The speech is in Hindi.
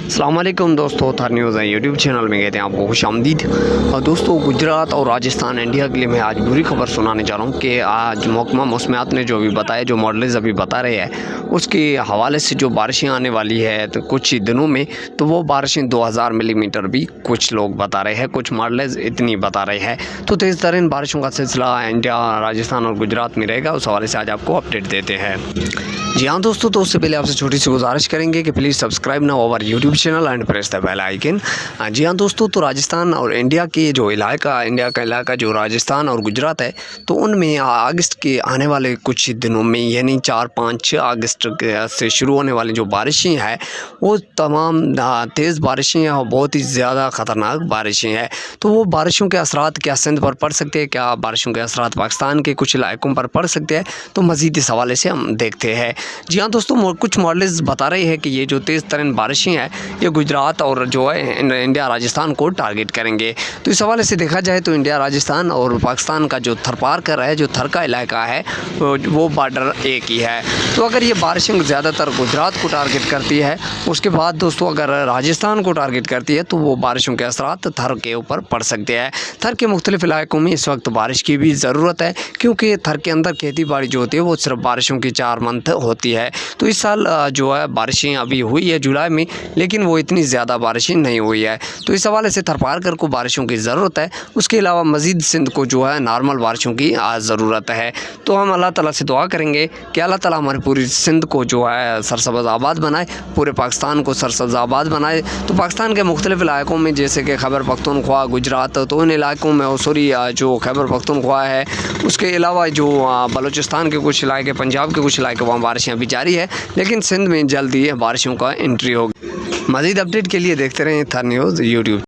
अस्सलाम वालेकुम दोस्तों, थर न्यूज़ है यूट्यूब चैनल में कहते हैं आपको खुशामदीद। और दोस्तों, गुजरात और राजस्थान इंडिया के लिए मैं आज बुरी खबर सुनाने जा रहा हूँ कि आज महकमा मौसमियात ने जो भी बताया, जो मॉडल्स अभी बता रहे हैं, उसके हवाले से जो बारिशें आने वाली है तो कुछ ही दिनों में, तो वो बारिशें 2000 मिलीमीटर भी कुछ लोग बता रहे हैं, कुछ मॉडल्स इतनी बता रहे हैं। तो तेज़ तरीन बारिशों का सिलसिला इंडिया, राजस्थान और गुजरात में रहेगा। उस हवाले से आज आपको अपडेट देते हैं। जी हाँ दोस्तों, तो उससे पहले आपसे छोटी सी गुजारिश करेंगे कि प्लीज़ सब्सक्राइब ना over YouTube channel and press the bell icon. जी हाँ दोस्तों, तो राजस्थान और इंडिया के जो इंडिया का इलाका जो राजस्थान और गुजरात है, तो उनमें अगस्त के आने वाले कुछ दिनों में, यानी 4-5 अगस्त से शुरू होने वाली जो बारिशें हैं, वो तमाम तेज़ बारिशें हैं और बहुत ही ज़्यादा ख़तरनाक बारिशें हैं। तो वो बारिशों के असरात क्या सिंध पर पड़ सकते हैं, क्या बारिशों के असरात पाकिस्तान के कुछ इलाकों पर पड़ सकते हैं, तो मज़ीद इस हवाले से हम देखते हैं। जी हाँ दोस्तों, कुछ मॉडल्स बता रहे हैं कि ये जो तेज़ तरीन बारिशें हैं, ये गुजरात और जो है इंडिया राजस्थान को टारगेट करेंगे। तो इस हवाले से देखा जाए तो इंडिया, राजस्थान और पाकिस्तान का जो थर पार कर रहा है, जो थर का इलाका है, वो बॉर्डर एक ही है। तो अगर ये बारिशें ज़्यादातर गुजरात को टारगेट करती है, उसके बाद दोस्तों अगर राजस्थान को टारगेट करती है, तो वो बारिशों के असरात थर के ऊपर पड़ सकते हैं। थर के मुख्तलिफ इलाकों में इस वक्त बारिश की भी ज़रूरत है, क्योंकि थर के अंदर खेती बाड़ी जो होती है वो सिर्फ बारिशों की 4 मंथ होती है। तो इस साल जो है बारिशें अभी हुई है जुलाई में, लेकिन वो इतनी ज़्यादा बारिशें नहीं हुई है। तो इस हवाले से थर पार कर को बारिशों की ज़रूरत है। उसके अलावा मज़ीद सिंध को जो है नॉर्मल बारिशों की ज़रूरत है। तो हम अल्लाह ताला से दुआ करेंगे कि अल्लाह ताला हमारी पूरी सिंध को जो है सरसब्ज़ आबाद बनाए, पूरे पाकिस्तान को सरसब्ज़ आबाद बनाए। तो पाकिस्तान के मुख्तलिफ इलाकों में, जैसे कि खैबर पख्तूनख्वा, गुजरात, तो इन इलाकों में जो खैबर पख्तूनख्वा है, उसके अलावा जो बलूचिस्तान के कुछ इलाके, पंजाब के कुछ इलाके, वहाँ बारिशें अभी जारी है, लेकिन सिंध में जल्द ही बारिशों का एंट्री होगी। मज़ीद अपडेट के लिए देखते रहें थर न्यूज़ यूट्यूब।